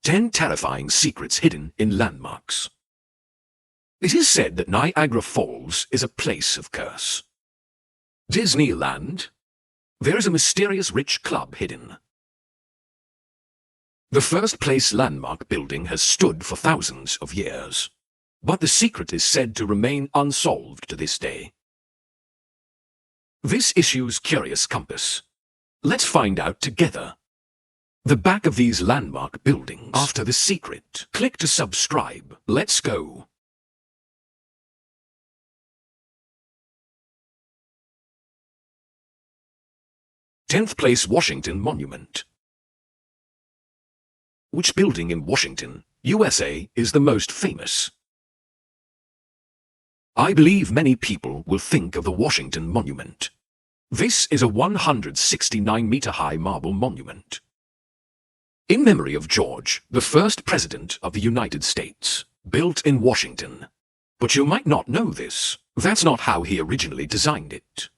10 terrifying secrets hidden in landmarks. It is said that Niagara Falls is a place of curse. Disneyland. There is a mysterious rich club hidden. The first place landmark building has stood for thousands of years, but the secret is said to remain unsolved to this day. This issue's curious compass. Let's find out together. The back of these landmark buildings. After the secret, click to subscribe. Let's go. Tenth place Washington Monument. Which building in Washington, USA, is the most famous? I believe many people will think of the Washington Monument. This is a 169-meter-high marble monument in memory of George, the first President of the United States, built in Washington. But you might not know this. That's not how he originally designed it.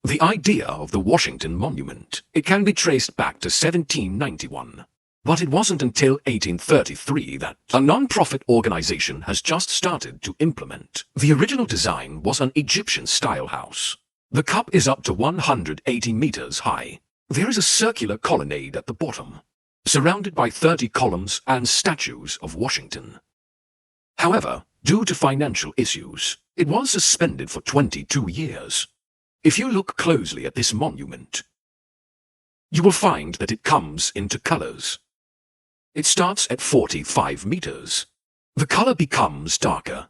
The idea of the Washington Monument, it can be traced back to 1791. But it wasn't until 1833 that a non-profit organization has just started to implement. The original design was an Egyptian-style house. The cup is up to 180 meters high. There is a circular colonnade at the bottom, surrounded by 30 columns and statues of Washington. However, due to financial issues, it was suspended for 22 years. If you look closely at this monument, you will find that it comes into colors. It starts at 45 meters. The color becomes darker.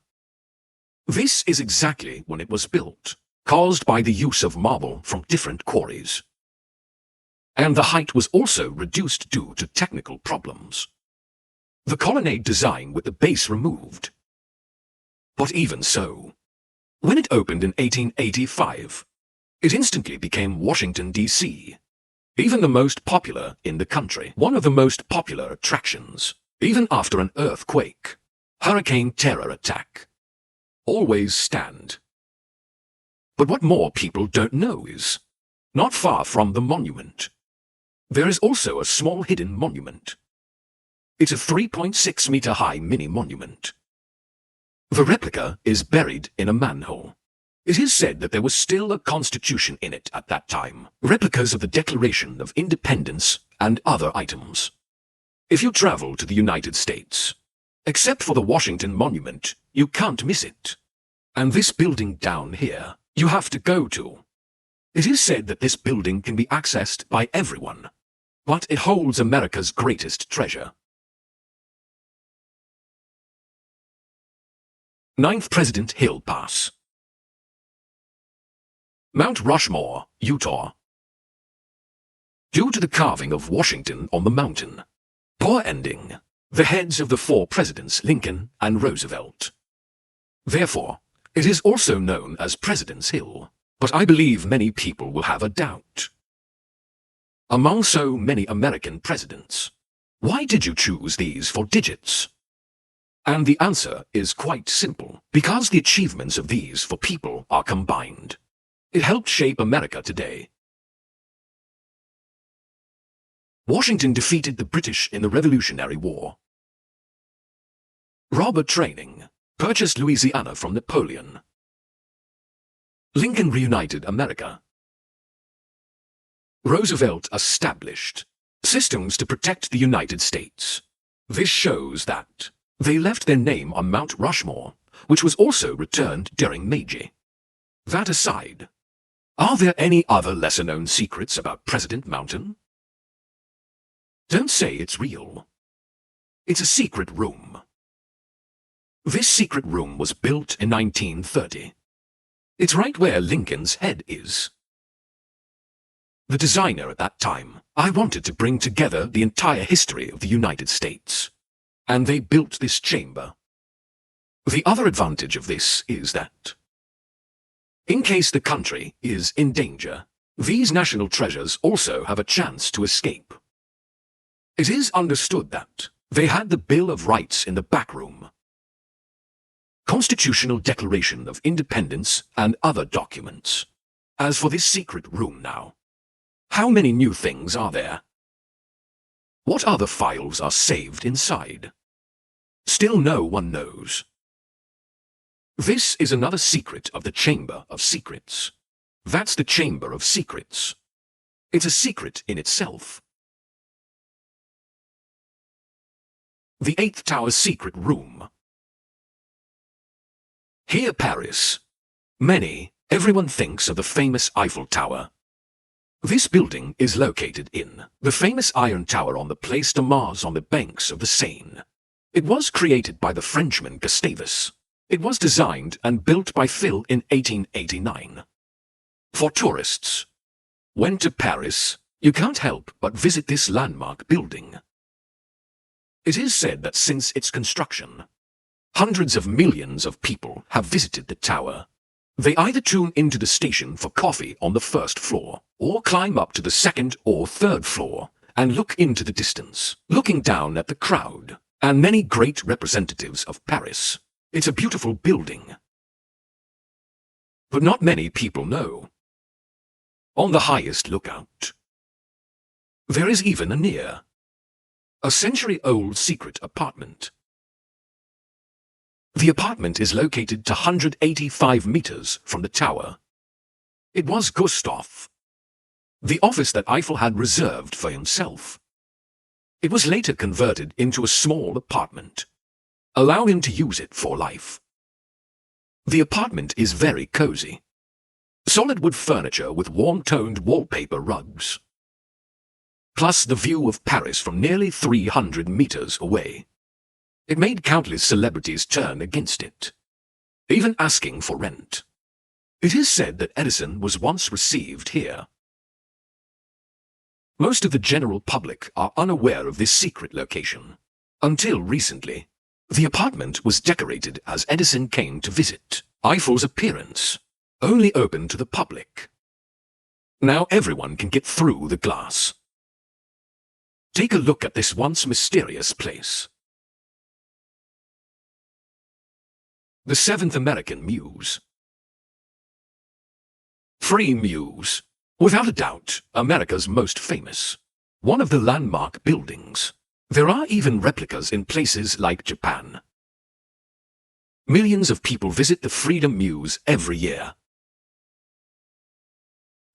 This is exactly when it was built, caused by the use of marble from different quarries. And the height was also reduced due to technical problems. The colonnade design with the base removed. But even so, when it opened in 1885, it instantly became Washington, D.C., even the most popular in the country, one of the most popular attractions, even after an earthquake, hurricane terror attack. Always stand. But what more people don't know is, not far from the monument, there is also a small hidden monument. It's a 3.6-meter high mini-monument. The replica is buried in a manhole. It is said that there was still a constitution in it at that time, replicas of the Declaration of Independence and other items. If you travel to the United States, except for the Washington Monument, you can't miss it. And this building down here, you have to go to. It is said that this building can be accessed by everyone, but it holds America's greatest treasure. 9th President Hill Pass. Mount Rushmore, Utah. Due to the carving of Washington on the mountain, poor ending, the heads of the 4 presidents Lincoln and Roosevelt. Therefore, it is also known as President's Hill, but I believe many people will have a doubt. Among so many American presidents, why did you choose these 4 digits? And the answer is quite simple, because the achievements of these 4 people are combined. It helped shape America today. Washington defeated the British in the Revolutionary War. Robber training. Purchased Louisiana from Napoleon. Lincoln reunited America. Roosevelt established systems to protect the United States. This shows that they left their name on Mount Rushmore, which was also returned during Meiji. That aside, are there any other lesser-known secrets about President Mountain? Don't say it's real. It's a secret room. This secret room was built in 1930. It's right where Lincoln's head is. The designer at that time, I wanted to bring together the entire history of the United States, and they built this chamber. The other advantage of this is that, in case the country is in danger, these national treasures also have a chance to escape. It is understood that they had the Bill of Rights in the back room, Constitutional Declaration of Independence, and other documents. As for this secret room now, how many new things are there? What other files are saved inside? Still no one knows. This is another secret of the Chamber of Secrets. That's the Chamber of Secrets. It's a secret in itself. The Eiffel Tower Secret Room. Here, Paris. Everyone thinks of the famous Eiffel Tower. This building is located in the famous Iron Tower on the Place de Mars on the banks of the Seine. It was created by the Frenchman Gustavus. It was designed and built by Phil in 1889. For tourists, when to Paris, you can't help but visit this landmark building. It is said that since its construction, hundreds of millions of people have visited the tower. They either tune into the station for coffee on the first floor, or climb up to the second or third floor and look into the distance, looking down at the crowd and many great representatives of Paris. It's a beautiful building. But not many people know. On the highest lookout, there is even a century-old secret apartment. The apartment is located 185 meters from the tower. It was Gustav, the office that Eiffel had reserved for himself. It was later converted into a small apartment, allowing him to use it for life. The apartment is very cozy. Solid wood furniture with warm-toned wallpaper rugs. Plus the view of Paris from nearly 300 meters away. It made countless celebrities turn against it, even asking for rent. It is said that Edison was once received here. Most of the general public are unaware of this secret location. Until recently, the apartment was decorated as Edison came to visit. Eiffel's appearance, only open to the public. Now everyone can get through the glass. Take a look at this once mysterious place. The Seventh American Muse. Free Muse, without a doubt, America's most famous. One of the landmark buildings. There are even replicas in places like Japan. Millions of people visit the Freedom Muse every year.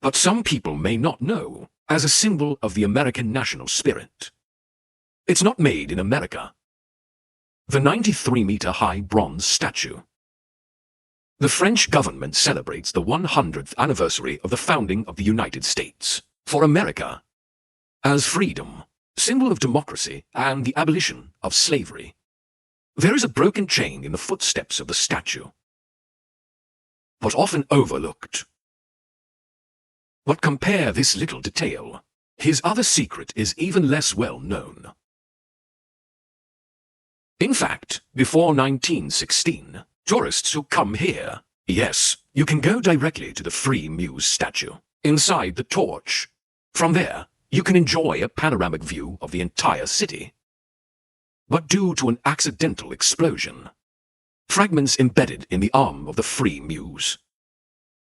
But some people may not know, as a symbol of the American national spirit. It's not made in America. The 93-meter-high bronze statue. The French government celebrates the 100th anniversary of the founding of the United States for America as freedom, symbol of democracy and the abolition of slavery. There is a broken chain in the footsteps of the statue, but often overlooked. But compare this little detail. His other secret is even less well known. In fact, before 1916, tourists who come here, yes, you can go directly to the Free Muse statue, inside the torch. From there, you can enjoy a panoramic view of the entire city. But due to an accidental explosion, fragments embedded in the arm of the Free Muse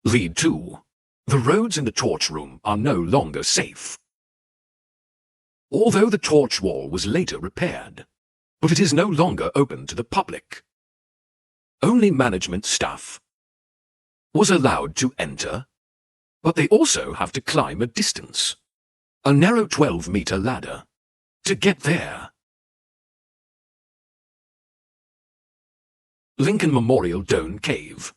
lead to the roads in the torch room are no longer safe. Although the torch wall was later repaired, but it is no longer open to the public. Only management staff was allowed to enter, but they also have to climb a distance, a narrow 12-meter ladder, to get there. Lincoln Memorial Dome Cave.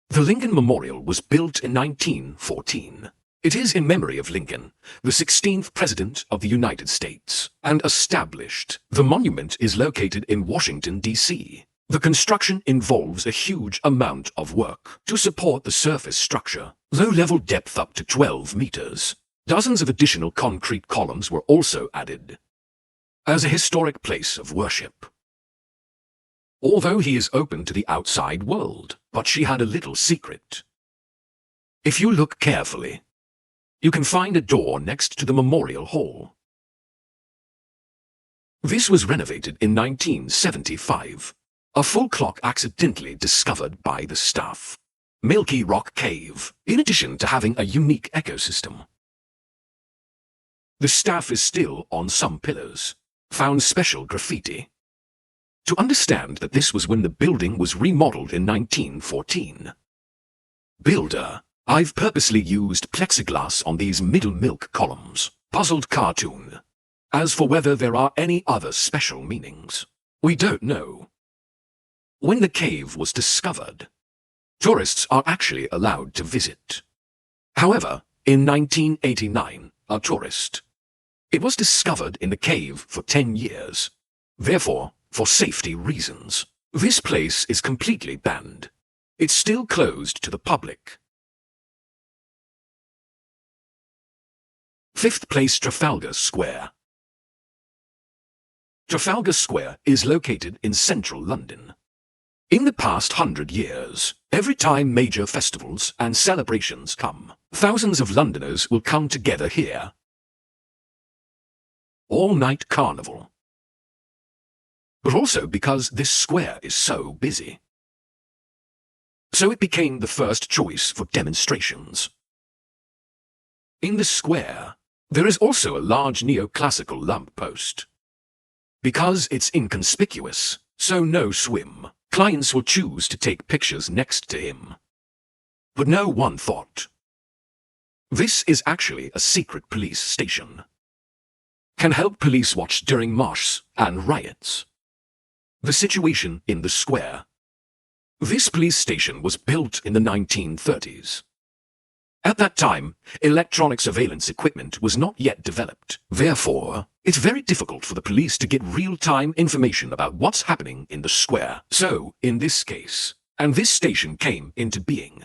The Lincoln Memorial was built in 1914. It is in memory of Lincoln, the 16th President of the United States, and established. The monument is located in Washington, D.C. The construction involves a huge amount of work to support the surface structure, low-level depth up to 12 meters. Dozens of additional concrete columns were also added as a historic place of worship. Although he is open to the outside world, but she had a little secret. If you look carefully, you can find a door next to the Memorial Hall. This was renovated in 1975. A full clock accidentally discovered by the staff. Milky Rock Cave, in addition to having a unique ecosystem. The staff is still on some pillars. Found special graffiti. To understand that this was when the building was remodeled in 1914. Builder, I've purposely used plexiglass on these middle milk columns. Puzzled cartoon. As for whether there are any other special meanings, we don't know. When the cave was discovered, tourists are actually allowed to visit. However, in 1989, a tourist. It was discovered in the cave for 10 years. Therefore, for safety reasons, this place is completely banned. It's still closed to the public. 5th place, Trafalgar Square. Trafalgar Square is located in central London. In the past 100 years, every time major festivals and celebrations come, thousands of Londoners will come together here. All-night carnival. But also because this square is so busy. So it became the first choice for demonstrations. In the square, there is also a large neoclassical lamppost. Because it's inconspicuous, so no swim, clients will choose to take pictures next to him. But no one thought. This is actually a secret police station. Can help police watch during marches and riots. The situation in the square. This police station was built in the 1930s. At that time, electronic surveillance equipment was not yet developed. Therefore, it's very difficult for the police to get real-time information about what's happening in the square. So, in this case, and this station came into being.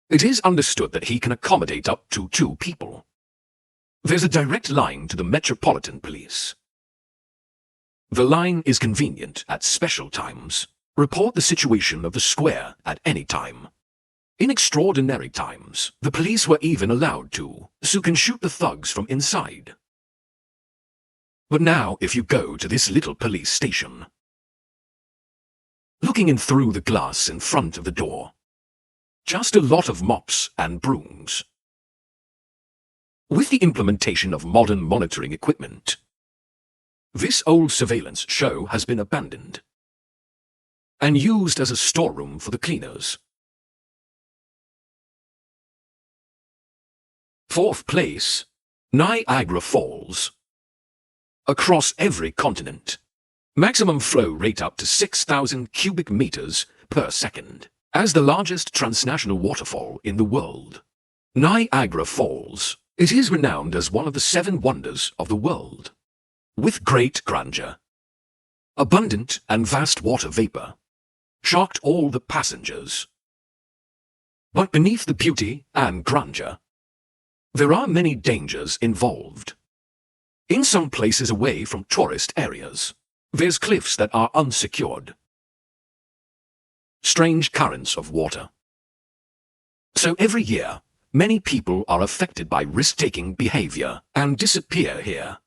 It is understood that he can accommodate up to 2 people. There's a direct line to the Metropolitan Police. The line is convenient at special times. Report the situation of the square at any time. In extraordinary times, the police were even allowed to, so can shoot the thugs from inside. But now if you go to this little police station, looking in through the glass in front of the door, just a lot of mops and brooms. With the implementation of modern monitoring equipment, this old surveillance show has been abandoned and used as a storeroom for the cleaners. 4th place, Niagara Falls. Across every continent, maximum flow rate up to 6,000 cubic meters per second. As the largest transnational waterfall in the world, Niagara Falls, it is renowned as one of the 7 wonders of the world. With great grandeur, abundant and vast water vapor, shocked all the passengers. But beneath the beauty and grandeur, there are many dangers involved. In some places away from tourist areas, there's cliffs that are unsecured. Strange currents of water. So every year, many people are affected by risk-taking behavior and disappear here.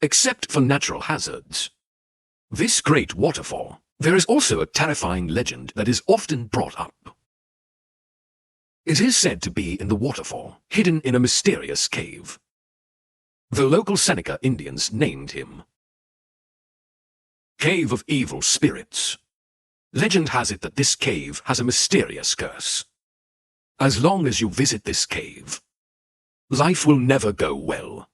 Except for natural hazards. This great waterfall, there is also a terrifying legend that is often brought up. It is said to be in the waterfall, hidden in a mysterious cave. The local Seneca Indians named him Cave of Evil Spirits. Legend has it that this cave has a mysterious curse. As long as you visit this cave, life will never go well.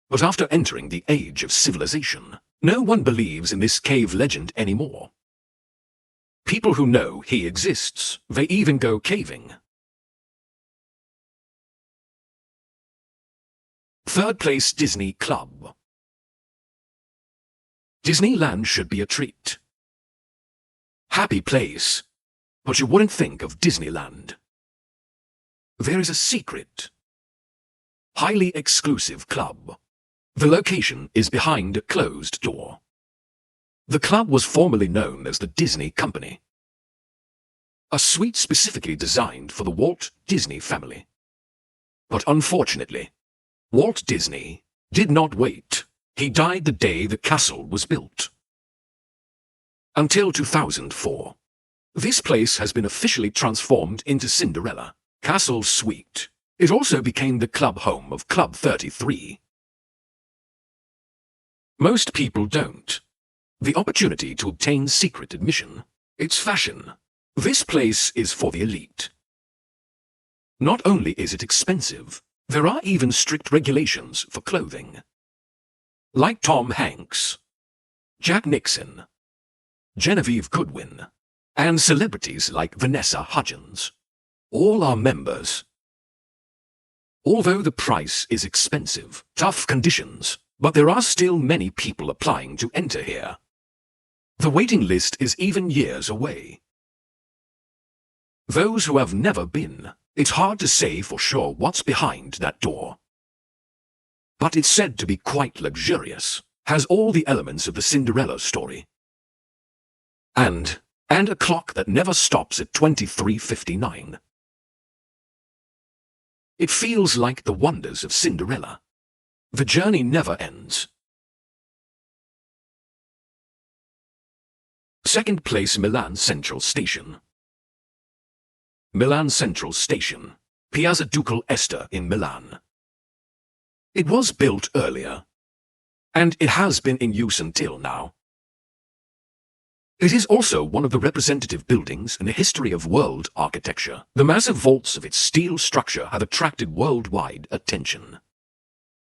But after entering the age of civilization, no one believes in this cave legend anymore. People who know he exists, they even go caving. 3rd place, Disney Club. Disneyland should be a treat. Happy place, but you wouldn't think of Disneyland. There is a secret, highly exclusive club. The location is behind a closed door. The club was formerly known as the Disney Company, a suite specifically designed for the Walt Disney family. But unfortunately, Walt Disney did not wait. He died the day the castle was built. Until 2004, this place has been officially transformed into Cinderella Castle Suite. It also became the club home of Club 33. Most people don't. The opportunity to obtain secret admission. It's fashion. This place is for the elite. Not only is it expensive, there are even strict regulations for clothing. Like Tom Hanks, Jack Nixon, Genevieve Goodwin, and celebrities like Vanessa Hudgens. All are members. Although the price is expensive, tough conditions, but there are still many people applying to enter here. The waiting list is even years away. Those who have never been, it's hard to say for sure what's behind that door. But it's said to be quite luxurious, has all the elements of the Cinderella story. And a clock that never stops at 23:59. It feels like the wonders of Cinderella. The journey never ends. Second place, Milan Central Station. Milan Central Station, Piazza Ducal Este in Milan. It was built earlier, and it has been in use until now. It is also one of the representative buildings in the history of world architecture. The massive vaults of its steel structure have attracted worldwide attention.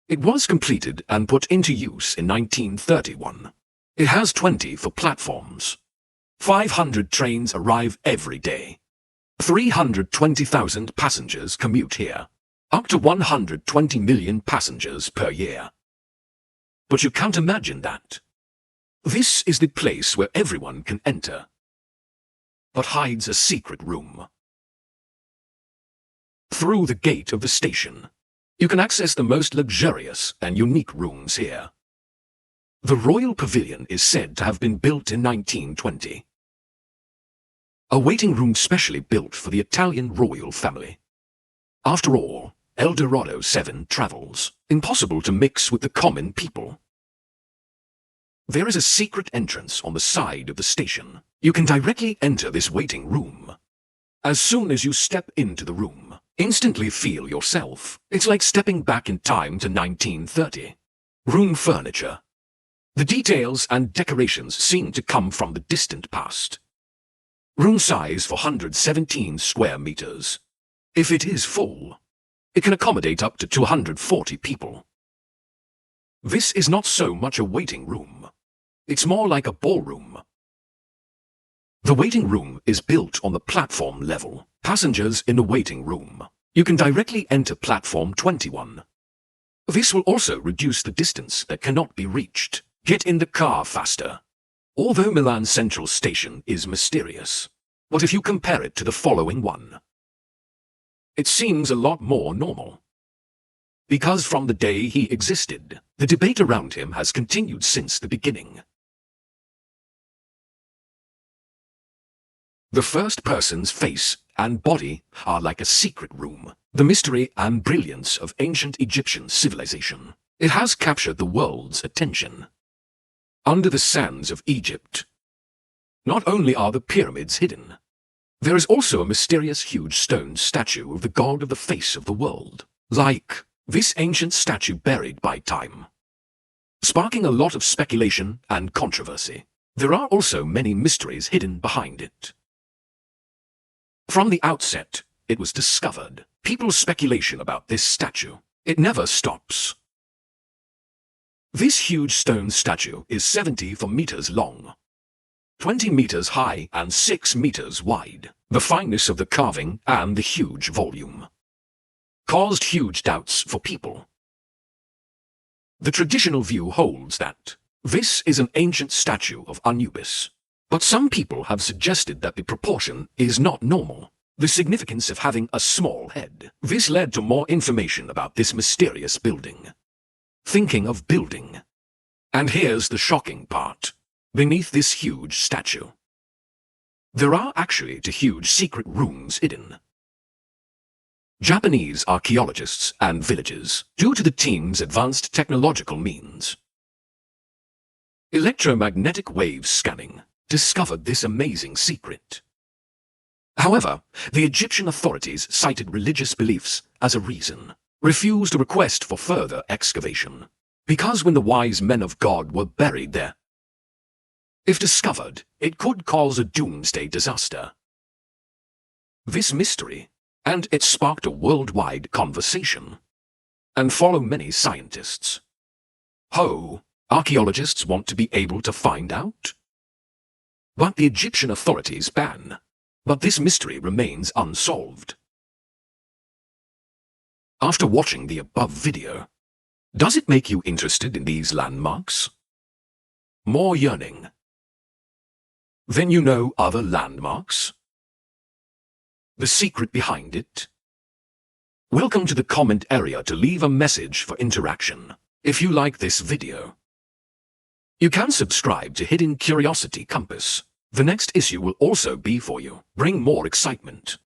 It was completed and put into use in 1931. It has 24 platforms. 500 trains arrive every day. 320,000 passengers commute here. Up to 120 million passengers per year. But you can't imagine that. This is the place where everyone can enter, but hides a secret room. Through the gate of the station, you can access the most luxurious and unique rooms here. The Royal Pavilion is said to have been built in 1920. A waiting room specially built for the Italian royal family. After all, El Dorado 7 travels, impossible to mix with the common people. There is a secret entrance on the side of the station. You can directly enter this waiting room. As soon as you step into the room, instantly feel yourself. It's like stepping back in time to 1930. Room furniture. The details and decorations seem to come from the distant past. Room size 417 square meters. If it is full, it can accommodate up to 240 people. This is not so much a waiting room. It's more like a ballroom. The waiting room is built on the platform level. Passengers in the waiting room. You can directly enter platform 21. This will also reduce the distance that cannot be reached. Get in the car faster. Although Milan Central Station is mysterious, what if you compare it to the following one? It seems a lot more normal. Because from the day he existed, the debate around him has continued since the beginning. The first person's face and body are like a secret room. The mystery and brilliance of ancient Egyptian civilization. It has captured the world's attention. Under the sands of Egypt, not only are the pyramids hidden, there is also a mysterious huge stone statue of the god of the face of the world. Like this ancient statue buried by time, sparking a lot of speculation and controversy. There are also many mysteries hidden behind it. From the outset, it was discovered. People's speculation about this statue, it never stops. This huge stone statue is 74 meters long, 20 meters high and 6 meters wide. The fineness of the carving and the huge volume caused huge doubts for people. The traditional view holds that this is an ancient statue of Anubis, but some people have suggested that the proportion is not normal. The significance of having a small head. This led to more information about this mysterious building. Thinking of building. And here's the shocking part. Beneath this huge statue, there are actually 2 huge secret rooms hidden. Japanese archaeologists and villagers, due to the team's advanced technological means, electromagnetic wave scanning, discovered this amazing secret. However, the Egyptian authorities cited religious beliefs as a reason, refused a request for further excavation, because when the wise men of God were buried there, if discovered, it could cause a doomsday disaster. This mystery, and it sparked a worldwide conversation, and follow many scientists. Archaeologists want to be able to find out? But the Egyptian authorities ban. But this mystery remains unsolved. After watching the above video, does it make you interested in these landmarks? More yearning? Then you know other landmarks? The secret behind it? Welcome to the comment area to leave a message for interaction. If you like this video, you can subscribe to Hidden Curiosity Compass. The next issue will also be for you. Bring more excitement.